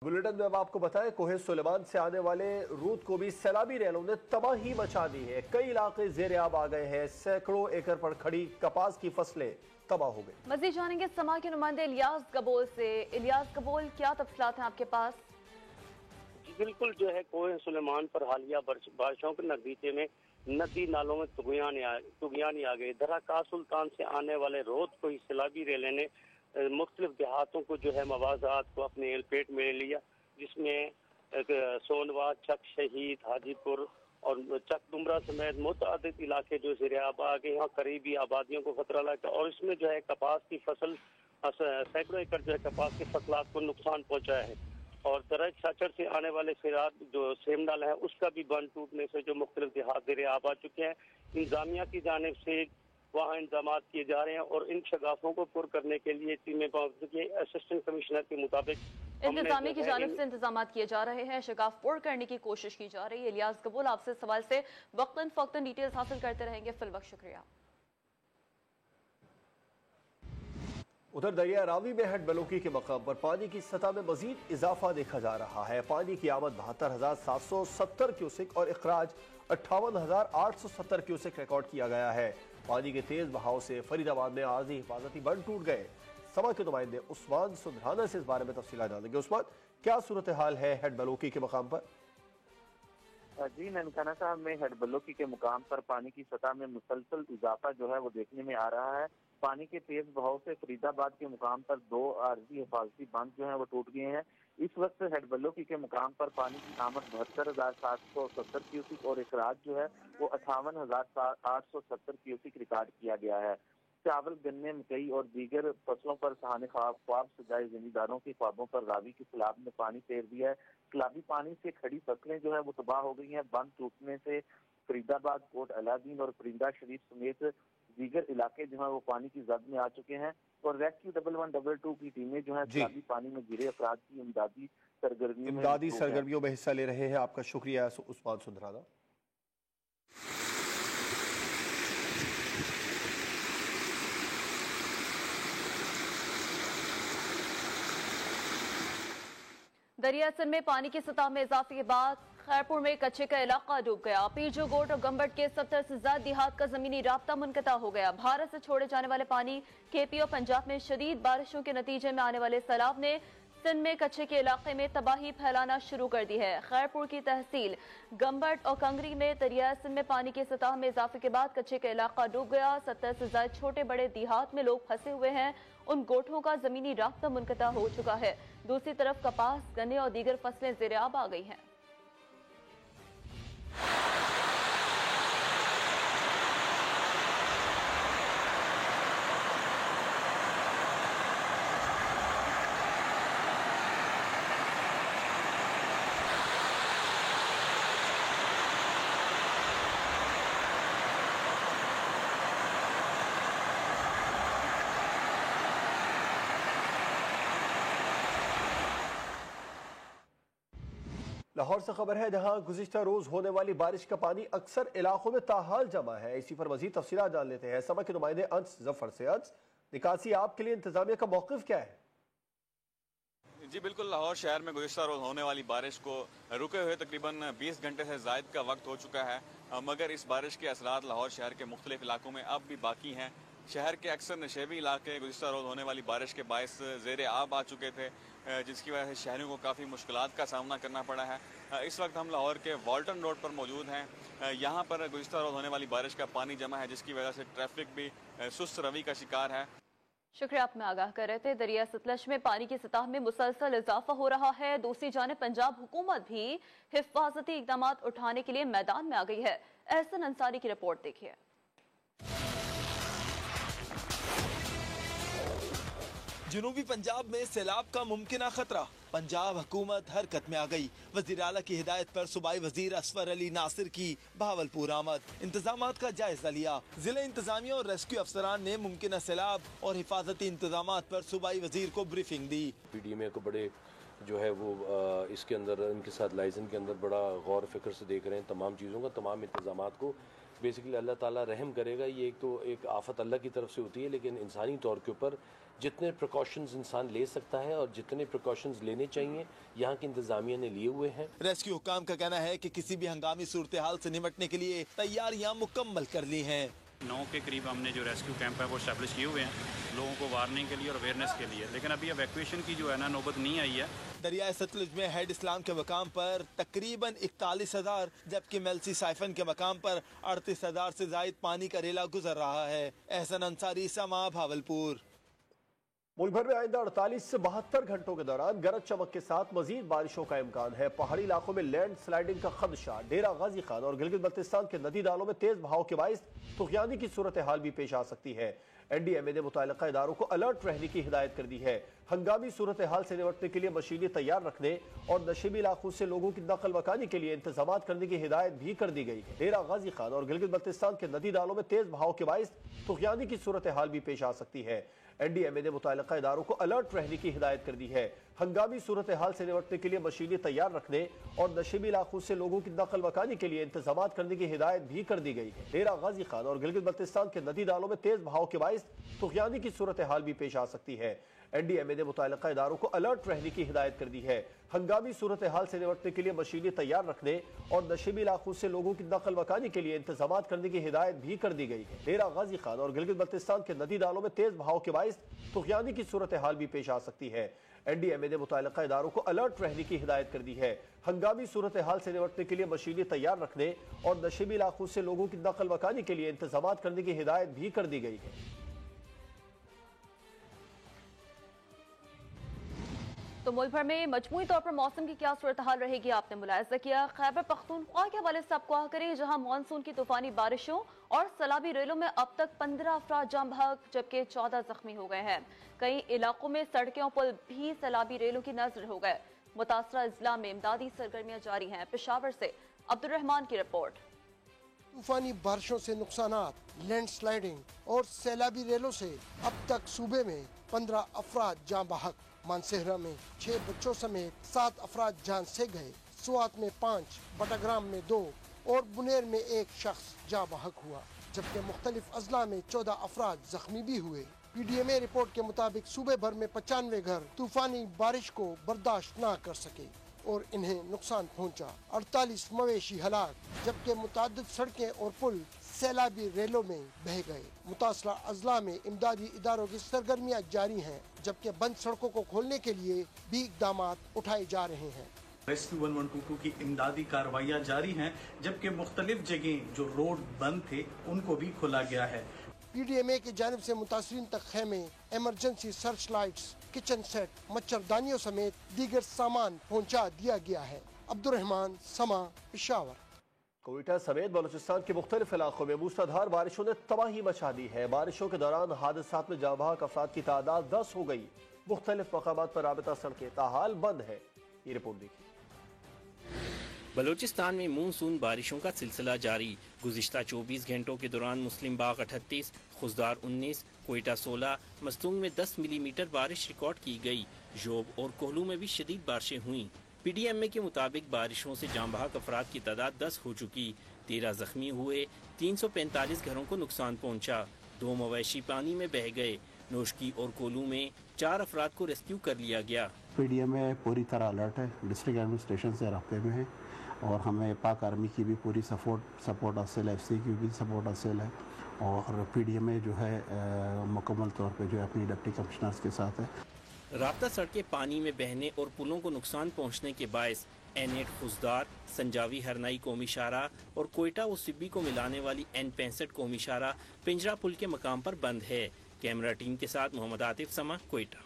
Bulletin में अब आपको बताएं, कोहे सुलेमान से आने वाले रूद को भी सैलाबी रैलों ने तबाही मचा दी है। कई इलाके जेर आब आ गए हैं। सैकड़ों एकड़ पर खड़ी कपास की फसलें तबाह हो गई। मजीद जानेंगे समा के नुमाइंदे इलियास कबोल से। इलियास कबोल, क्या तफसीलात हैं आपके पास? बिल्कुल जो है कोहे सुलेमान पर हालिया बारिशों के नतीजे में नदी नालों में तुगियानी आ गई। दरअसल सुल्तान से आने वाले रोद को ही सैलाबी रेले ने मुख्तलिफ देहातों को जो है मवाजात को अपने लपेट में लिया, जिसमें सोनवा, चक शहीद, हाजीपुर और चक दुमरा समेत मुतअद्दिद इलाके जो ज़ेर-ए-आब आ गए। यहाँ करीबी आबादियों को खतरा लगा और इसमें जो है कपास की फसल सैकड़ों एकड़ जो है कपास की फसलात को नुकसान पहुंचाया है। और दरज साचर से आने वाले सिराज जो सेमनाल है उसका भी बंद टूटने से जो मुख्तलिफ देहात ज़ेर-ए-आब आ चुके हैं। इंतजामिया की जानिब से वहाँ इंतजाम किए जा रहे हैं और इन शगाफों को पुर करने के लिए टीमें पहुंच चुकी है। असिस्टेंट कमिश्नर के मुताबिक इंतजामिया की जानिब से इंतजाम किए जा रहे हैं, शगाफ पुर करने की कोशिश की जा रही है। इलियास कबूल, आपसे सवाल से वक्तन फक्तन डिटेल्स हासिल करते रहेंगे। फिल वक्त शुक्रिया। उधर दरिया रावी में हेड बलोकी के मकाम पर पानी की सतह में मजीद इजाफा देखा जा रहा है। पानी की आमद 72,770 क्यूसेक और अखराज 58,870 क्यूसेक रिकॉर्ड किया गया है। पानी के तेज बहाव से फरीदाबाद में आर्जी हिफाजती बंद टूट गए। समा के नुमाइंदे उस्मान सुंदराना से इस बारे में तफसील डालेंगे। उस्मान, क्या सूरत हाल है हेड बलोकी के मकाम पर? जी, ननकाना साहब में हेड बलोकी के मुकाम पर पानी की सतह में मुसलसल इजाफा जो है वो देखने में आ रहा है। पानी के तेज बहाव से फरीदाबाद के मुकाम पर 2 आर्जी हिफाजती बांध जो है वो टूट गए हैं। इस वक्त हेड बलोकी के मुकाम पर पानी की आमद 72,770 क्यूसिक और इखराज जो है वो 58,870 क्यूसिक रिकॉर्ड किया गया है। चावल, गन्ने, मकई और दीगर फसलों पर सहाने ख्वाब सजाए जमींदारों के ख्वाबों पर रावी की सैलाब ने पानी फेर दिया है। सैलाबी पानी से खड़ी फसलें जो है वो तबाह हो गई हैं। बंद टूटने से फरीदाबाद, कोट अलादीन और परिंदा शरीफ समेत दीगर इलाके जो है वो पानी की जद में आ चुके हैं और रेस्क्यू 1112 की टीमें जो है सैलाबी पानी में गिरे अफराद की इमदादी सरगर्मियों में हिस्सा ले रहे हैं। आपका शुक्रिया उस्मान सुंदराना। दरिया सिंध में पानी की सतह में इजाफे के बाद खैरपुर में कच्चे का इलाका डूब गया। पीरजो गोट और गंबट के 70 से ज्यादा देहात का जमीनी राब्ता मुनक़ता हो गया। भारत से छोड़े जाने वाले पानी केपी और पंजाब में शदीद बारिशों के नतीजे में आने वाले सैलाब ने सिंध में कच्चे के इलाके में तबाही फैलाना शुरू कर दी है। खैरपुर की तहसील गंबट और कंगरी में दरिया सिंध में पानी की सतह में इजाफे के बाद कच्चे का इलाका डूब गया। 70 से ज्यादा छोटे बड़े देहात में लोग फंसे हुए हैं। उन गोठों का जमीनी राब्ता मुनक़ता हो चुका है। दूसरी तरफ कपास, गन्ने और दीगर फसलें ज़ेर-ए-आब आ गई हैं। लाहौर से खबर है, जहां गुज़िश्ता रोज होने वाली बारिश का पानी अक्सर इलाकों में ताहाल जमा है। इसी पर मजीद तफसीलात जान लेते हैं समा के नुमाइंदे अंस जफर से। अंस, निकासी आपके लिए इंतजामिया का मौक़िफ़ क्या है? जी बिल्कुल, लाहौर शहर में गुज़िश्ता रोज होने वाली बारिश को रुके हुए तकरीबन 20 घंटे से ज़ायद का वक्त हो चुका है, मगर इस बारिश के असरात लाहौर शहर के मुख्तलिफ इलाकों में अब भी बाकी हैं। शहर के अक्सर नशेबी इलाके गुज़िश्ता रोज होने वाली बारिश के बायस ज़ेर-ए-आब आ चुके थे, जिसकी वजह से शहरियों को काफ़ी मुश्किलात का सामना करना पड़ा है। इस वक्त हम लाहौर के वाल्टन रोड पर मौजूद हैं। यहाँ पर गुज़िश्ता रोज होने वाली बारिश का पानी जमा है, जिसकी वजह से ट्रैफिक भी सुस्त रवि का शिकार है। शुक्रिया, आप में आगाह कर रहे थे। दरिया सतलज में पानी की सतह में मुसलसल इजाफा हो रहा है। दूसरी जानिब पंजाब हुकूमत भी हिफाजती इकदाम उठाने के लिए मैदान में आ गई है। एहसन अंसारी की रिपोर्ट देखिए। जनूबी पंजाब में सैलाब का मुमकिन खतरा। पंजाब हुकूमत हरकत में आ गई। वज़ीर आला की हिदायत पर सूबाई वजीर असफर अली नासिर की बहावलपुर आमद। इंतजामात का जायजा लिया। जिला इंतजामिया और रेस्क्यू अफसरान ने मुमकिन सैलाब और हिफाजती इंतजामात पर सूबाई वजीर को ब्रीफिंग दी। पीडीएमए को बड़े जो है वो इसके अंदर इनके साथ लाइजन के अंदर बड़ा गौर फिक्र से देख रहे हैं तमाम चीज़ों का, तमाम इंतजामात को। बेसिकली अल्लाह ताला रहम करेगा। ये एक तो एक आफत अल्लाह की तरफ से होती है, लेकिन इंसानी तौर के ऊपर जितने प्रिकॉशंस इंसान ले सकता है और जितने प्रिकॉशंस लेने चाहिए यहाँ की इंतजामिया ने लिए हुए हैं। रेस्क्यू हुकाम का कहना है कि किसी भी हंगामी सूरत हाल से निपटने के लिए तैयारियां मुकम्मल कर ली हैं। 9 के करीब हमने जो रेस्क्यू कैंप है वो स्टैब्लिश किए हुए हैं लोगों को वार्निंग के लिए और अवेयरनेस के लिए, लेकिन अभी इवैक्यूएशन की जो है ना नौबत नहीं आई है। दरियाए सतलुज में हेड इस्लाम के मकाम पर तकरीबन 41,000 जबकि मेल्सी साइफन के मकाम पर 38,000 से जायद पानी का रेला गुजर रहा है। एहसन अंसारी, समा, भावलपुर। मुल्क भर में आइंदा 48 से 72 घंटों के दौरान गरज चमक के साथ मजीद बारिशों का इम्कान है। पहाड़ी इलाकों में लैंड स्लाइडिंग का खदशा। डेरा गाजी खान और गिलगित बल्तिस्तान के नदी नालों में तेज बहाव के बाइस तुगयानी की सूरत हाल भी पेश आ सकती है। NDMA ने मुतल्लिका इदारों को अलर्ट रहने की हिदायत कर दी है। हंगामी सूरत हाल से निपटने के लिए मशीनें तैयार रखने और नशीबी इलाकों से लोगों की नकल मकानी के लिए इंतजाम करने की हिदायत भी कर दी गई है। डेरा गाजी खान और गिलगित बल्तिस्तान के नदी नालों में तेज बहाव के बाइस तुगयानी की सूरत हाल भी पेश आ सकती है। NDMA ने मुतल्लिका इदारों को अलर्ट रहने की हिदायत कर दी है। हंगामी सूरत हाल से निपटने के लिए मशीनें तैयार रखने और नशीबी इलाकों से लोगों की नकल मकानी के लिए इंतजाम करने की हिदायत भी कर दी गई है। डेरा गाजी खान और गिलगित बल्तिस्तान के नदी नालों में तेज बहाव के बाइस तुगयानी की सूरत हाल भी पेश आ सकती है। NDMA ने मुतल्लिका इदारों को अलर्ट रहने की हिदायत कर दी है। हंगामी सूरत हाल से निपटने के लिए मशीनें तैयार रखने और नशीबी इलाकों से लोगों की नकल मकानी के लिए इंतजाम करने की हिदायत भी कर दी गई है। डेरा गाजी खान और गिलगित बल्तिस्तान के नदी नालों में तेज बहाव के बाइस तुगयानी की सूरत हाल भी पेश आ सकती है। NDMA ने मुतल्लिका इदारों को अलर्ट रहने की हिदायत कर दी है। हंगामी सूरत हाल से निपटने के लिए मशीनें तैयार रखने और नशीबी इलाकों से लोगों की नकल मकानी के लिए इंतजाम करने की हिदायत भी कर दी गई है। तो मुल्क भर में मजमूई तौर पर मौसम की क्या सूरत हाल रहेगी, आपने मुलाहिजा किया। खैबर पख्तूनख्वा के हवाले से आपको आगाह करें, जहां मानसून की तूफानी बारिशों और सैलाबी रेलों में अब तक 15 अफराद जाम बहक जबकि 14 जख्मी हो गए हैं। कई इलाकों में सड़कें और पुल भी सैलाबी रेलों की नजर हो गए। मुतासरा इजला में इमदादी सरगर्मियां जारी हैं। पेशावर से अब्दुर्रहमान की रिपोर्ट। तूफानी बारिशों से नुकसानात, लैंडस्लाइडिंग और सैलाबी रेलों से अब तक सूबे में 15 अफराद जाम बहक। मानसेहरा में 6 बच्चों समेत 7 अफराद जान से गए। सुआत में 5, बटाग्राम में 2 और बुनेर में 1 शख्स जाँ बहक हुआ, जबकि मुख्तलिफ अजला में 14 अफराद जख्मी भी हुए। PDMA रिपोर्ट के मुताबिक सूबे भर में 95 घर तूफानी बारिश को बर्दाश्त न कर सके और इन्हें नुकसान पहुंचा। 48 मवेशी हलाक, जबकि मुतादिद सड़कें और पुल सैलाबी रेलों में बह गए। मुतासरा अजला में इमदादी इदारों की सरगर्मियां जारी हैं, जबकि बंद सड़कों को खोलने के लिए भी इकदाम उठाए जा रहे हैं। रेस्क्यू 1122 की इमदादी कार्रवाइयाँ जारी हैं, जबकि मुख्तलिफ जगह जो रोड बंद थे उनको भी खोला गया है। PDMA की जानिब से मुतासरीन तक खेमे, emergency search lights, kitchen set, मच्छरदानियों समेत दीगर सामान पहुँचा दिया गया है। अब्दुर्रहमान, समा, पेशावर। कोयटा समेत बलूचिस्तान के मुख्तलिफ इलाकों में मूसलाधार बारिशों ने तबाही मचा दी है। बारिशों के दौरान हादसात में जाँ बहक अफराद की तादाद 10 हो गई। मुख्तलिफ मकामात पर राबता सड़कें ताहाल बंद है। ये रिपोर्ट देखिए। बलूचिस्तान में मानसून बारिशों का सिलसिला जारी। गुज़िश्ता 24 घंटों के दौरान मुस्लिम बाग 38, खुजदार 19, कोयटा 16, मस्तूंग में 10 मिलीमीटर बारिश रिकॉर्ड की गई। जोब और कोहलू में भी शदीद बारिशें हुई। PDMA के मुताबिक बारिशों से जाँ बहक अफराद की तादाद 10 हो चुकी। 13 जख्मी हुए। 345 घरों को नुकसान पहुँचा। 2 मवेशी पानी में बह गए। नोशकी और कोलू में 4 अफराद को रेस्क्यू कर लिया गया। PDMA पूरी तरह अलर्ट है, डिस्ट्रिक्ट एडमिनिस्ट्रेशन से रब्ते में है और हमें पाक आर्मी की भी पूरी सपोर्ट हासिल है, FC की भी सपोर्ट हासिल है और PDMA जो है मुकम्मल तौर पे जो है अपनी डिप्टी कमिश्नर्स के साथ है। राब्ता सड़कें पानी में बहने और पुलों को नुकसान पहुँचने के बायस N8 खुजदार, संजावी हरनाई कौमी शाहरा और कोयटा व सिब्बी को मिलाने वाली N65 कौमी शाहरा पिंजरा पुल के मकाम पर बंद है। कैमरा टीम के साथ मोहम्मद आतिफ, समा, कोयटा।